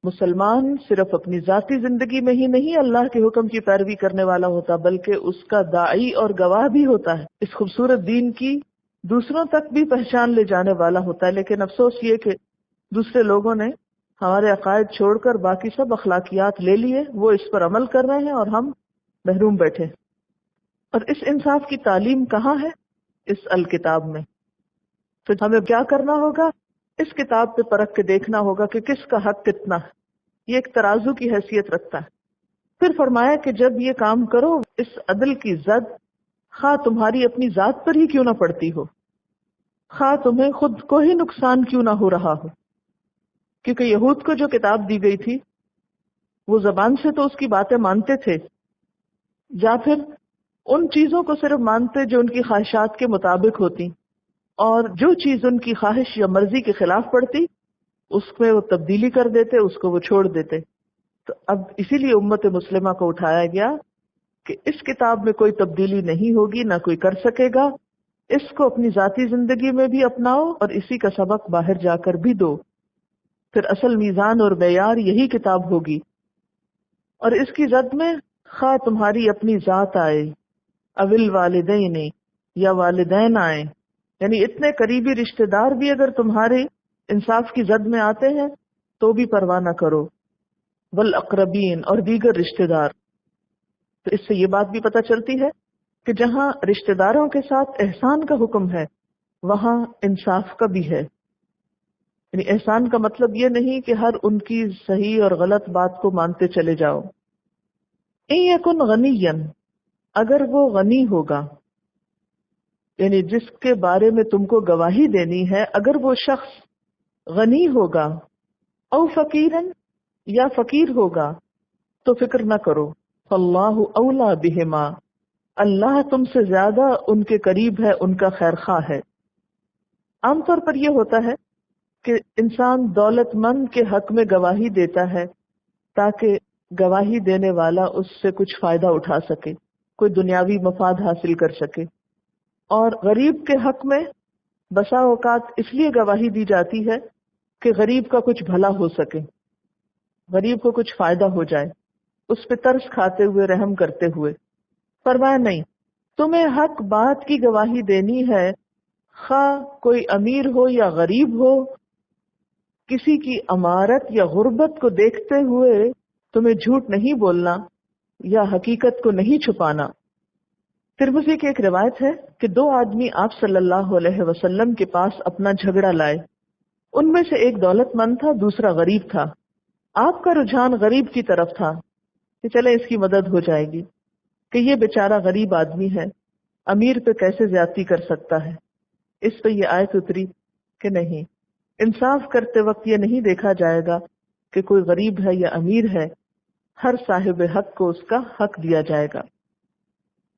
مسلمان صرف اپنی ذاتی زندگی میں ہی نہیں اللہ کے حکم کی پیروی کرنے والا ہوتا، بلکہ اس کا داعی اور گواہ بھی ہوتا ہے، اس خوبصورت دین کی دوسروں تک بھی پہچان لے جانے والا ہوتا ہے۔ لیکن افسوس یہ کہ دوسرے لوگوں نے ہمارے عقائد چھوڑ کر باقی سب اخلاقیات لے لیے، وہ اس پر عمل کر رہے ہیں اور ہم محروم بیٹھے۔ اور اس انصاف کی تعلیم کہاں ہے؟ اس الکتاب میں۔ تو ہمیں کیا کرنا ہوگا؟ اس کتاب پہ پرکھ کے دیکھنا ہوگا کہ کس کا حق کتنا ہے، یہ ایک ترازو کی حیثیت رکھتا ہے۔ پھر فرمایا کہ جب یہ کام کرو، اس عدل کی زد خواہ تمہاری اپنی ذات پر ہی کیوں نہ پڑتی ہو، خواہ تمہیں خود کو ہی نقصان کیوں نہ ہو رہا ہو، کیونکہ یہود کو جو کتاب دی گئی تھی وہ زبان سے تو اس کی باتیں مانتے تھے، یا پھر ان چیزوں کو صرف مانتے جو ان کی خواہشات کے مطابق ہوتی، اور جو چیز ان کی خواہش یا مرضی کے خلاف پڑتی اس میں وہ تبدیلی کر دیتے، اس کو وہ چھوڑ دیتے۔ تو اب اسی لیے امت مسلمہ کو اٹھایا گیا کہ اس کتاب میں کوئی تبدیلی نہیں ہوگی، نہ کوئی کر سکے گا، اس کو اپنی ذاتی زندگی میں بھی اپناؤ اور اسی کا سبق باہر جا کر بھی دو۔ پھر اصل میزان اور معیار یہی کتاب ہوگی، اور اس کی زد میں خواہ تمہاری اپنی ذات آئے، اول والدین یا والدین آئے، یعنی اتنے قریبی رشتہ دار بھی اگر تمہارے انصاف کی زد میں آتے ہیں تو بھی پرواہ نہ کرو، والاقربین اور دیگر رشتہ دار۔ تو اس سے یہ بات بھی پتہ چلتی ہے کہ جہاں رشتہ داروں کے ساتھ احسان کا حکم ہے وہاں انصاف کا بھی ہے۔ یعنی احسان کا مطلب یہ نہیں کہ ہر ان کی صحیح اور غلط بات کو مانتے چلے جاؤ۔ ان یکن غنیا، اگر وہ غنی ہوگا، یعنی جس کے بارے میں تم کو گواہی دینی ہے، اگر وہ شخص غنی ہوگا، او فقیرن یا فقیر ہوگا، تو فکر نہ کرو، فاللہ اولا بہما، اللہ تم سے زیادہ ان کے قریب ہے، ان کا خیر خواہ ہے۔ عام طور پر یہ ہوتا ہے کہ انسان دولت مند کے حق میں گواہی دیتا ہے تاکہ گواہی دینے والا اس سے کچھ فائدہ اٹھا سکے، کوئی دنیاوی مفاد حاصل کر سکے، اور غریب کے حق میں بسا اوقات اس لیے گواہی دی جاتی ہے کہ غریب کا کچھ بھلا ہو سکے، غریب کو کچھ فائدہ ہو جائے، اس پہ ترس کھاتے ہوئے، رحم کرتے ہوئے۔ فرمایا نہیں، تمہیں حق بات کی گواہی دینی ہے، خواہ کوئی امیر ہو یا غریب ہو، کسی کی امارت یا غربت کو دیکھتے ہوئے تمہیں جھوٹ نہیں بولنا یا حقیقت کو نہیں چھپانا۔ ترمذی کی ایک روایت ہے کہ دو آدمی آپ صلی اللہ علیہ وسلم کے پاس اپنا جھگڑا لائے، ان میں سے ایک دولت مند تھا، دوسرا غریب تھا۔ آپ کا رجحان غریب کی طرف تھا کہ چلے اس کی مدد ہو جائے گی، کہ یہ بیچارہ غریب آدمی ہے، امیر پہ کیسے زیادتی کر سکتا ہے۔ اس پہ یہ آیت اتری کہ نہیں، انصاف کرتے وقت یہ نہیں دیکھا جائے گا کہ کوئی غریب ہے یا امیر ہے، ہر صاحب حق کو اس کا حق دیا جائے گا۔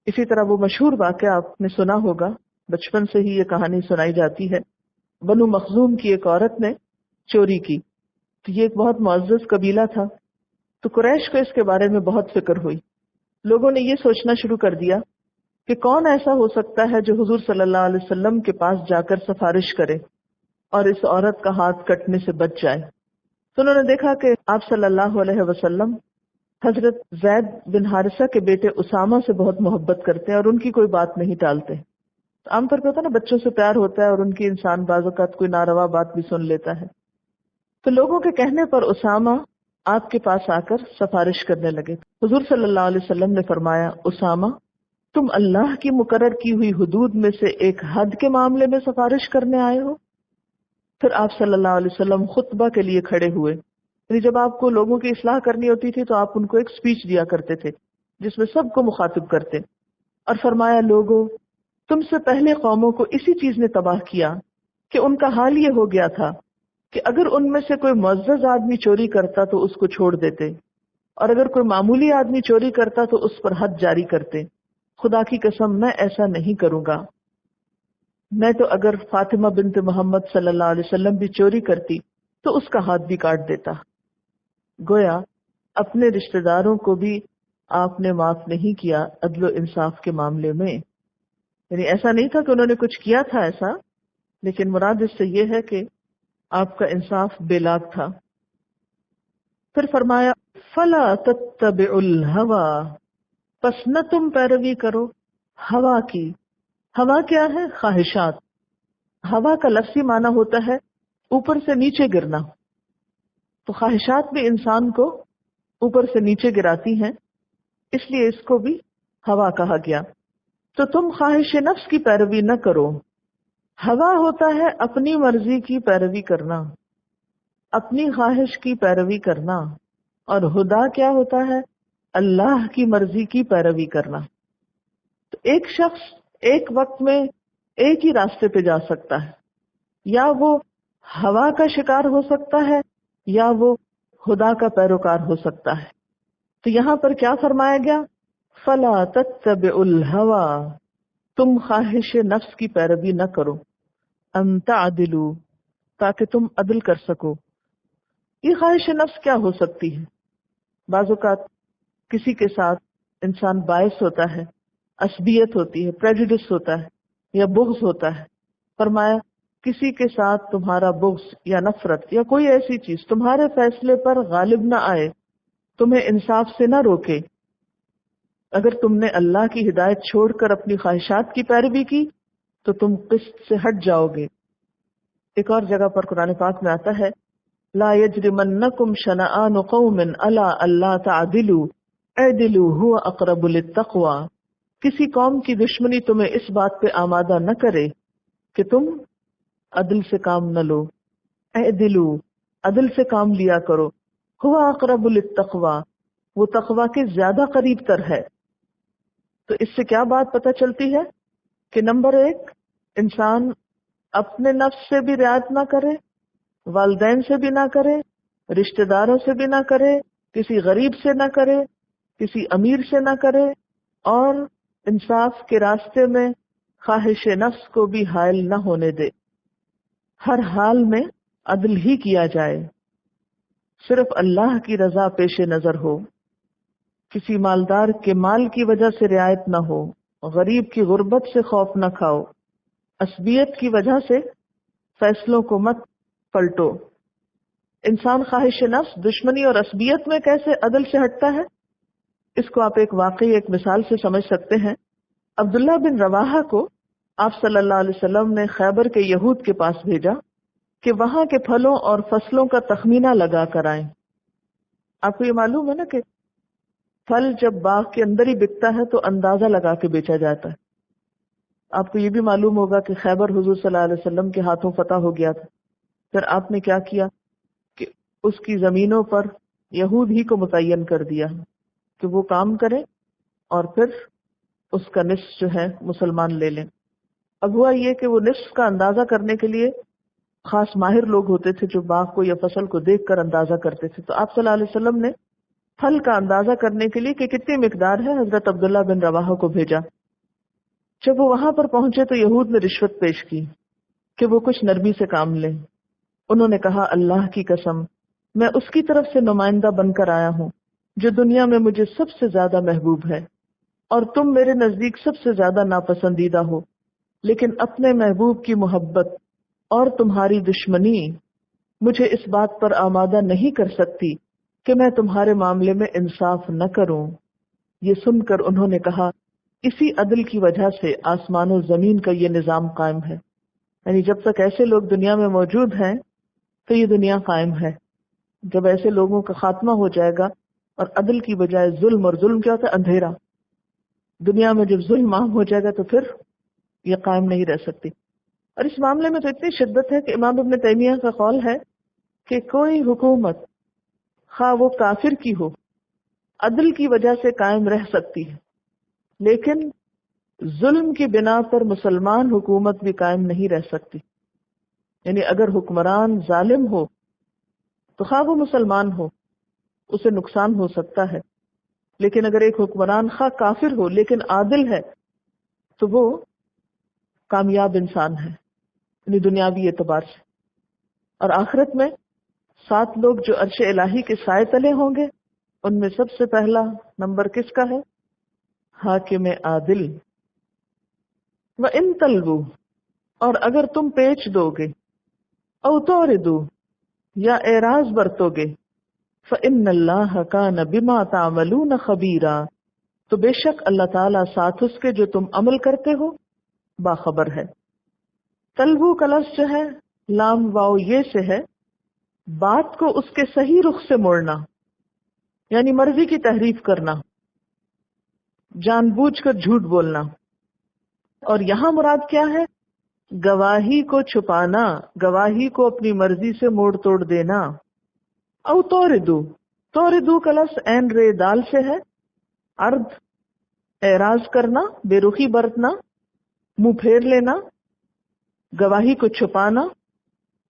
اسی طرح وہ مشہور واقعہ آپ نے سنا ہوگا، بچپن سے ہی یہ کہانی سنائی جاتی ہے، بنو مخزوم کی ایک عورت نے چوری کی، تو یہ ایک بہت معزز قبیلہ تھا، تو قریش کو اس کے بارے میں بہت فکر ہوئی۔ لوگوں نے یہ سوچنا شروع کر دیا کہ کون ایسا ہو سکتا ہے جو حضور صلی اللہ علیہ وسلم کے پاس جا کر سفارش کرے اور اس عورت کا ہاتھ کٹنے سے بچ جائے۔ تو انہوں نے دیکھا کہ آپ صلی اللہ علیہ وسلم حضرت زید بن حارثہ کے بیٹے اسامہ سے بہت محبت کرتے ہیں اور ان کی کوئی بات نہیں ٹالتے۔ تو عام طور پہ ہوتا ہے نا، بچوں سے پیار ہوتا ہے اور ان کی انسان بعض اوقات کوئی ناروا بات بھی سن لیتا ہے۔ تو لوگوں کے کہنے پر اسامہ آپ کے پاس آ کر سفارش کرنے لگے۔ حضور صلی اللہ علیہ وسلم نے فرمایا، اسامہ تم اللہ کی مقرر کی ہوئی حدود میں سے ایک حد کے معاملے میں سفارش کرنے آئے ہو؟ پھر آپ صلی اللہ علیہ وسلم خطبہ کے لیے کھڑے ہوئے، یعنی جب آپ کو لوگوں کی اصلاح کرنی ہوتی تھی تو آپ ان کو ایک سپیچ دیا کرتے تھے جس میں سب کو مخاطب کرتے، اور فرمایا، لوگوں تم سے پہلے قوموں کو اسی چیز نے تباہ کیا کہ ان کا حال یہ ہو گیا تھا کہ اگر ان میں سے کوئی معزز آدمی چوری کرتا تو اس کو چھوڑ دیتے، اور اگر کوئی معمولی آدمی چوری کرتا تو اس پر حد جاری کرتے۔ خدا کی قسم میں ایسا نہیں کروں گا، میں تو اگر فاطمہ بنت محمد صلی اللہ علیہ وسلم بھی چوری کرتی تو اس کا ہاتھ بھی کاٹ دیتا۔ گویا اپنے رشتہ داروں کو بھی آپ نے معاف نہیں کیا عدل و انصاف کے معاملے میں۔ یعنی ایسا نہیں تھا کہ انہوں نے کچھ کیا تھا ایسا، لیکن مراد اس سے یہ ہے کہ آپ کا انصاف بے لاگ تھا۔ پھر فرمایا فلا تتبعوا الهوى، پس نہ تم پیروی کرو ہوا کی. ہوا کیا ہے؟ خواہشات. ہوا کا لفظی معنی ہوتا ہے اوپر سے نیچے گرنا. تو خواہشات بھی انسان کو اوپر سے نیچے گراتی ہیں، اس لیے اس کو بھی ہوا کہا گیا. تو تم خواہش نفس کی پیروی نہ کرو. ہوا ہوتا ہے اپنی مرضی کی پیروی کرنا، اپنی خواہش کی پیروی کرنا، اور ہدا کیا ہوتا ہے؟ اللہ کی مرضی کی پیروی کرنا. تو ایک شخص ایک وقت میں ایک ہی راستے پہ جا سکتا ہے، یا وہ ہوا کا شکار ہو سکتا ہے یا وہ خدا کا پیروکار ہو سکتا ہے. تو یہاں پر کیا فرمایا گیا؟ فلا تتبعوا الهوى، تم خواہش نفس کی پیروی نہ کرو. ان تعدلوا، تاکہ تم عدل کر سکو. یہ خواہش نفس کیا ہو سکتی ہے؟ بعض اوقات کسی کے ساتھ انسان باعث ہوتا ہے، عصبیت ہوتی ہے، پریجوڈس ہوتا ہے یا بغض ہوتا ہے. فرمایا کسی کے ساتھ تمہارا بغض یا نفرت یا کوئی ایسی چیز تمہارے فیصلے پر غالب نہ آئے، تمہیں انصاف سے نہ روکے. اگر تم نے اللہ کی ہدایت چھوڑ کر اپنی خواہشات کی پیروی کی تو تم قسط سے ہٹ جاؤ گے. ایک اور جگہ پر قرآن پاک میں آتا ہے لا یجرمنکم شنآن قوم علی الا تعدلوا اعدلوا هو اقرب للتقوی. کسی قوم کی دشمنی تمہیں اس بات پہ آمادہ نہ کرے کہ تم عدل سے کام نہ لو. اعدلوا، عدل سے کام لیا کرو. هو اقرب للتقوی، وہ تقوی کے زیادہ قریب تر ہے. تو اس سے کیا بات پتہ چلتی ہے کہ نمبر ایک، انسان اپنے نفس سے بھی رعایت نہ کرے، والدین سے بھی نہ کرے، رشتہ داروں سے بھی نہ کرے، کسی غریب سے نہ کرے، کسی امیر سے نہ کرے، اور انصاف کے راستے میں خواہش نفس کو بھی حائل نہ ہونے دے. ہر حال میں عدل ہی کیا جائے، صرف اللہ کی رضا پیش نظر ہو. کسی مالدار کے مال کی وجہ سے رعایت نہ ہو، غریب کی غربت سے خوف نہ کھاؤ، عصبیت کی وجہ سے فیصلوں کو مت پلٹو. انسان خواہش نفس، دشمنی اور عصبیت میں کیسے عدل سے ہٹتا ہے، اس کو آپ ایک واقعی، ایک مثال سے سمجھ سکتے ہیں. عبداللہ بن رواحہ کو آپ صلی اللہ علیہ وسلم نے خیبر کے یہود کے پاس بھیجا کہ وہاں کے پھلوں اور فصلوں کا تخمینہ لگا کر آئیں. آپ کو یہ معلوم ہے نا کہ پھل جب باغ کے اندر ہی بکتا ہے تو اندازہ لگا کے بیچا جاتا ہے. آپ کو یہ بھی معلوم ہوگا کہ خیبر حضور صلی اللہ علیہ وسلم کے ہاتھوں فتح ہو گیا تھا. پھر آپ نے کیا کیا کہ اس کی زمینوں پر یہود ہی کو متعین کر دیا کہ وہ کام کریں اور پھر اس کا نصف جو ہے مسلمان لے لیں. اب ہوا یہ کہ وہ نصف کا اندازہ کرنے کے لیے خاص ماہر لوگ ہوتے تھے جو باغ کو یا فصل کو دیکھ کر اندازہ کرتے تھے. تو آپ صلی اللہ علیہ وسلم نے پھل کا اندازہ کرنے کے لیے کہ کتنی مقدار ہے حضرت عبداللہ بن رواحہ کو بھیجا. جب وہ وہاں پر پہنچے تو یہود نے رشوت پیش کی کہ وہ کچھ نرمی سے کام لیں. انہوں نے کہا اللہ کی قسم میں اس کی طرف سے نمائندہ بن کر آیا ہوں جو دنیا میں مجھے سب سے زیادہ محبوب ہے، اور تم میرے نزدیک سب سے زیادہ ناپسندیدہ ہو، لیکن اپنے محبوب کی محبت اور تمہاری دشمنی مجھے اس بات پر آمادہ نہیں کر سکتی کہ میں تمہارے معاملے میں انصاف نہ کروں. یہ سن کر انہوں نے کہا اسی عدل کی وجہ سے آسمان و زمین کا یہ نظام قائم ہے. یعنی جب تک ایسے لوگ دنیا میں موجود ہیں تو یہ دنیا قائم ہے. جب ایسے لوگوں کا خاتمہ ہو جائے گا اور عدل کی بجائے ظلم، اور ظلم کیا ہوتا ہے؟ اندھیرا. دنیا میں جب ظلم عام ہو جائے گا تو پھر یہ قائم نہیں رہ سکتی. اور اس معاملے میں تو اتنی شدت ہے کہ امام ابن تیمیہ کا قول ہے کہ کوئی حکومت خواہ وہ کافر کی ہو عدل کی وجہ سے قائم رہ سکتی ہے، لیکن ظلم کی بنا پر مسلمان حکومت بھی قائم نہیں رہ سکتی. یعنی اگر حکمران ظالم ہو تو خواہ وہ مسلمان ہو اسے نقصان ہو سکتا ہے، لیکن اگر ایک حکمران خواہ کافر ہو لیکن عادل ہے تو وہ کامیاب انسان ہے، یعنی دنیاوی اعتبار سے. اور آخرت میں 7 لوگ جو عرش الہی کے سائے تلے ہوں گے، ان میں سب سے پہلا نمبر کس کا ہے؟ حاکم عادل. وَإِن تَلْوُوا، اور اگر تم پیچ دو گے، او توردو، یا اعراض برتو گے، فإن اللہ کان بما تعملون خبیرا، تو بے شک اللہ تعالیٰ ساتھ اس کے جو تم عمل کرتے ہو باخبر ہے۔ تلوو کا لفظ جو ہے لام واو یہ سے ہے، بات کو اس کے صحیح رخ سے موڑنا، یعنی مرضی کی تحریف کرنا، جان بوجھ کر جھوٹ بولنا۔ اور یہاں مراد کیا ہے؟ گواہی کو چھپانا، گواہی کو اپنی مرضی سے موڑ توڑ دینا۔ او توردو کا لفظ عین رے دال سے ہے، عرض اعراض کرنا، بے رخی برتنا، منہ پھیر لینا، گواہی کو چھپانا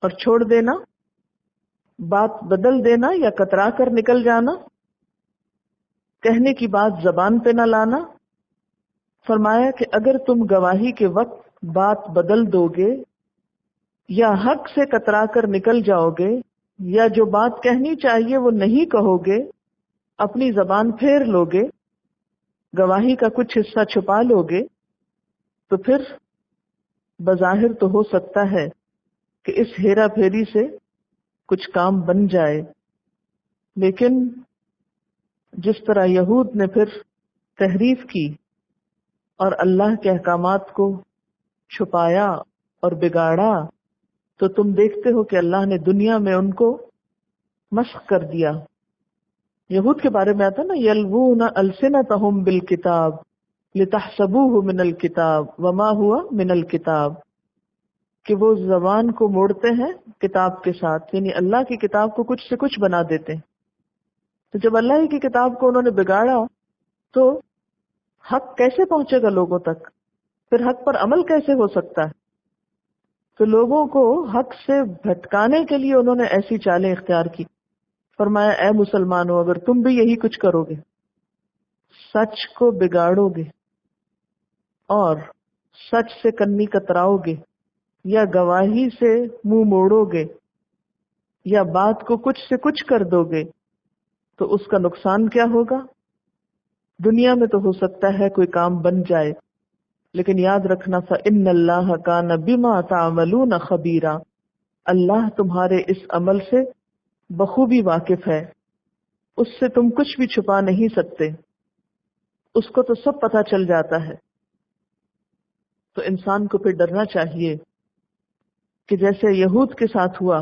اور چھوڑ دینا، بات بدل دینا یا کترا کر نکل جانا، کہنے کی بات زبان پہ نہ لانا۔ فرمایا کہ اگر تم گواہی کے وقت بات بدل دو گے یا حق سے کترا کر نکل جاؤ گے یا جو بات کہنی چاہیے وہ نہیں کہو گے، اپنی زبان پھیر لو گے، گواہی کا کچھ حصہ چھپا لو گے، تو پھر بظاہر تو ہو سکتا ہے کہ اس ہیرا پھیری سے کچھ کام بن جائے، لیکن جس طرح یہود نے پھر تحریف کی اور اللہ کے احکامات کو چھپایا اور بگاڑا، تو تم دیکھتے ہو کہ اللہ نے دنیا میں ان کو مسخ کر دیا۔ یہود کے بارے میں آتا نا، یلوون السنتہم بالکتاب لتحسبوہ من الکتاب وما ہوا من الکتاب، کہ وہ زبان کو موڑتے ہیں کتاب کے ساتھ، یعنی اللہ کی کتاب کو کچھ سے کچھ بنا دیتے ہیں۔ تو جب اللہ ہی کی کتاب کو انہوں نے بگاڑا تو حق کیسے پہنچے گا لوگوں تک؟ پھر حق پر عمل کیسے ہو سکتا ہے؟ تو لوگوں کو حق سے بھٹکانے کے لیے انہوں نے ایسی چالیں اختیار کی۔ فرمایا اے مسلمانوں، اگر تم بھی یہی کچھ کرو گے، سچ کو بگاڑو گے اور سچ سے کنی کتراؤ گے یا گواہی سے منہ موڑو گے یا بات کو کچھ سے کچھ کر دو گے، تو اس کا نقصان کیا ہوگا؟ دنیا میں تو ہو سکتا ہے کوئی کام بن جائے، لیکن یاد رکھنا فَإِنَّ اللَّهَ كَانَ بِمَا تَعْمَلُونَ خَبِيرًا، اللہ تمہارے اس عمل سے بخوبی واقف ہے، اس سے تم کچھ بھی چھپا نہیں سکتے، اس کو تو سب پتہ چل جاتا ہے۔ تو انسان کو پھر ڈرنا چاہیے کہ جیسے یہود کے ساتھ ہوا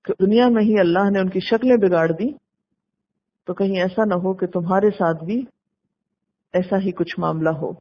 کہ دنیا میں ہی اللہ نے ان کی شکلیں بگاڑ دی، تو کہیں ایسا نہ ہو کہ تمہارے ساتھ بھی ایسا ہی کچھ معاملہ ہو۔